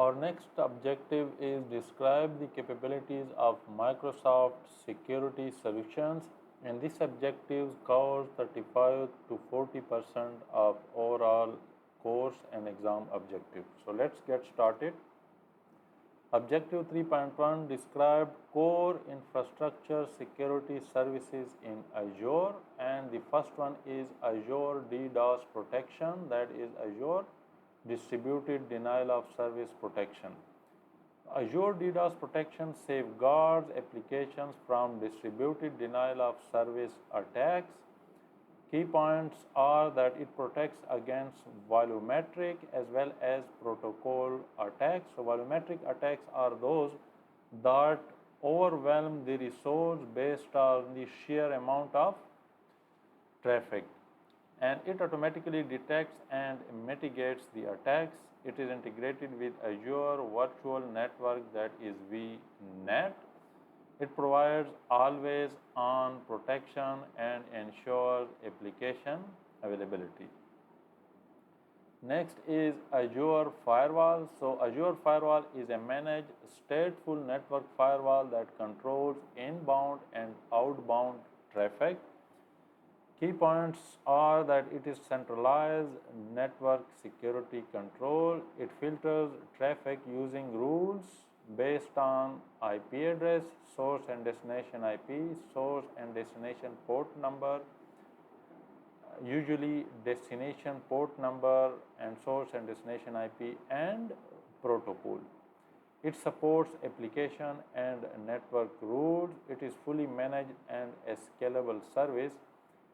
Our next objective is describe the capabilities of Microsoft security solutions, and this objective covers 35 to 40% of overall course and exam objective. So let's get started. Objective 3.1 described core infrastructure security services in Azure, and the first one is Azure DDoS Protection, that is Azure Distributed Denial of Service Protection. Azure DDoS Protection safeguards applications from distributed denial of service attacks. Key points are that it protects against volumetric as well as protocol attacks. So volumetric attacks are those that overwhelm the resource based on the sheer amount of traffic, and it automatically detects and mitigates the attacks. It is integrated with Azure Virtual Network, that is VNet. It provides always on protection and ensures application availability. Next is Azure Firewall. So Azure Firewall is a managed stateful network firewall that controls inbound and outbound traffic. Key points are that it is centralized network security control. It filters traffic using rules based on IP address, source and destination IP, source and destination port number, usually destination port number, and source and destination IP, and protocol. It supports application and network rules. It is fully managed and a scalable service,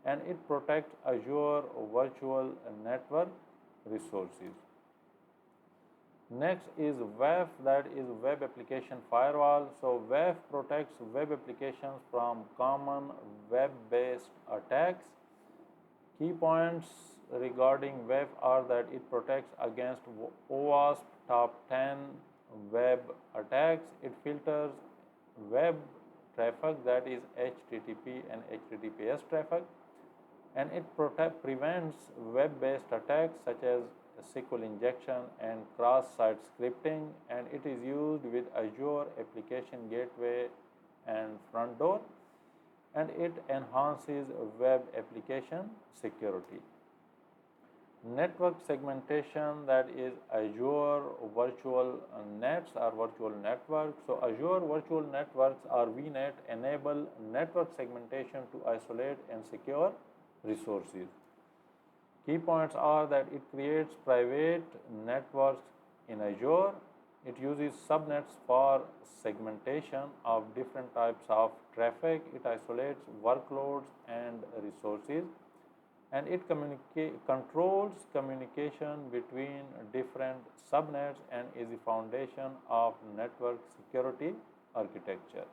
and it protects Azure Virtual Network resources. Next is WAF, that is Web Application Firewall. So WAF protects web applications from common web-based attacks. Key points regarding WAF are that it protects against OWASP top 10 web attacks. It filters web traffic, that is HTTP and HTTPS traffic, and it prevents web-based attacks such as SQL injection and cross-site scripting, and it is used with Azure Application Gateway and Front Door, and it enhances web application security. Network segmentation, that is Azure Virtual Nets or Virtual Networks. So Azure Virtual Networks or VNet enable network segmentation to isolate and secure resources. Key points are that it creates private networks in Azure. It uses subnets for segmentation of different types of traffic. It isolates workloads and resources, and it controls communication between different subnets and is the foundation of network security architecture.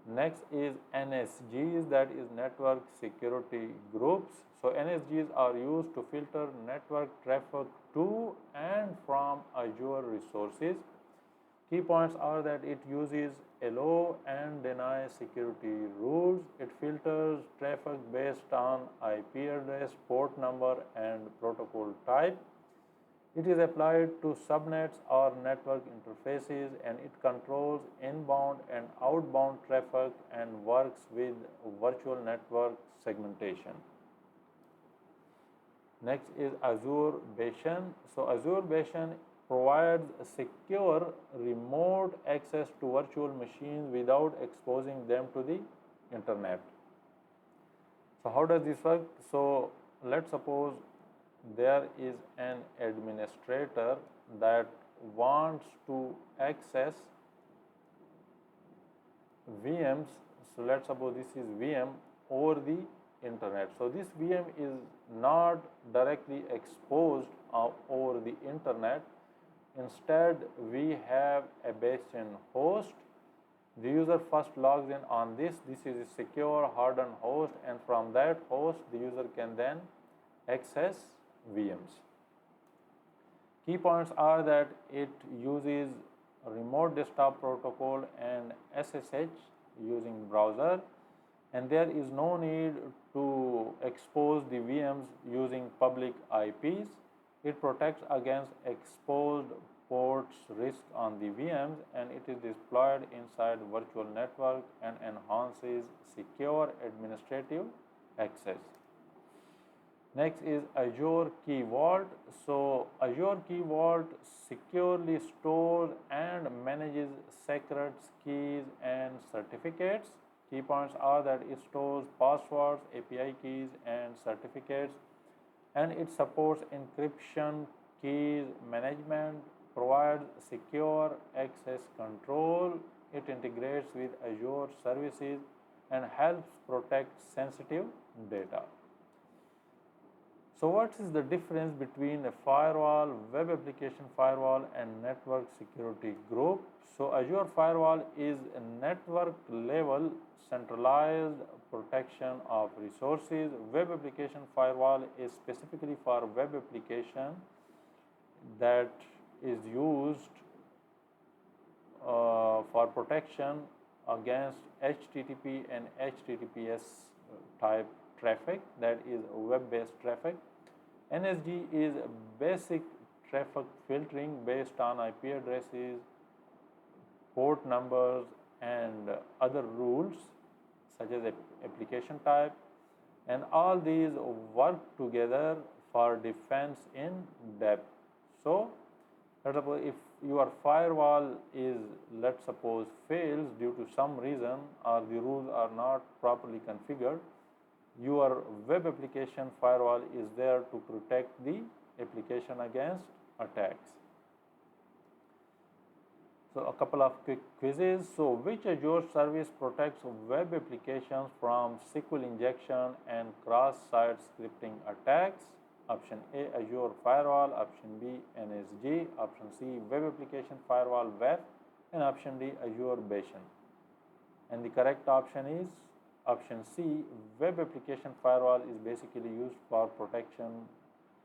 Next is NSGs, that is network security groups. So NSGs are used to filter network traffic to and from Azure resources. Key points are that it uses allow and deny security rules. It filters traffic based on IP address, port number, and protocol type. It is applied to subnets or network interfaces, and it controls inbound and outbound traffic and works with virtual network segmentation. Next is Azure Bastion. So Azure Bastion provides secure remote access to virtual machines without exposing them to the internet. So how does this work? So let's suppose there is an administrator that wants to access VMs. So let's suppose this is VM over the internet. So this VM is not directly exposed over the internet. Instead, we have a Bastion host. The user first logs in on this. This is a secure hardened host, and from that host the user can then access VMs. Key points are that it uses remote desktop protocol and SSH using browser, and there is no need to expose the VMs using public IPs. It protects against exposed port reports risk on the VMs, and it is deployed inside virtual network and enhances secure administrative access. Next is Azure Key Vault. So Azure Key Vault securely stores and manages secrets, keys and certificates. Key points are that it stores passwords, API keys and certificates, and it supports encryption, keys management, provides secure access control. It integrates with Azure services and helps protect sensitive data. So what is the difference between a firewall, web application firewall and network security group? So Azure Firewall is a network level centralized protection of resources. Web application firewall is specifically for web application that is used for protection against HTTP and HTTPS type traffic, that is web-based traffic. NSG is basic traffic filtering based on IP addresses, port numbers and other rules such as application type, and all these work together for defense in depth. So let's suppose if your firewall is, let's suppose, fails due to some reason or the rules are not properly configured, your web application firewall is there to protect the application against attacks. So a couple of quick quizzes. So which Azure service protects web applications from SQL injection and cross-site scripting attacks? Option A, Azure Firewall. Option B, NSG. Option C, Web Application Firewall, WAF. And option D, Azure Bastion. And the correct option is option C, Web Application Firewall is basically used for protection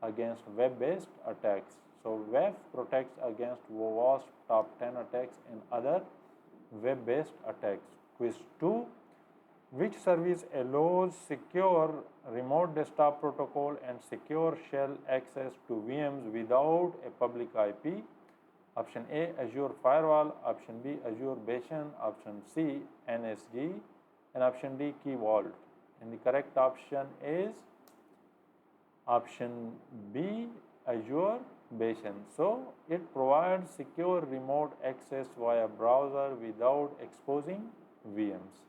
against web-based attacks. So WAF protects against WASP top 10 attacks and other web-based attacks. Quiz 2. Which service allows secure remote desktop protocol and secure shell access to VMs without a public IP? Option A, Azure Firewall. Option B, Azure Bastion. Option C, NSG. And option D, Key Vault. And the correct option is option B, Azure Bastion. So it provides secure remote access via browser without exposing VMs.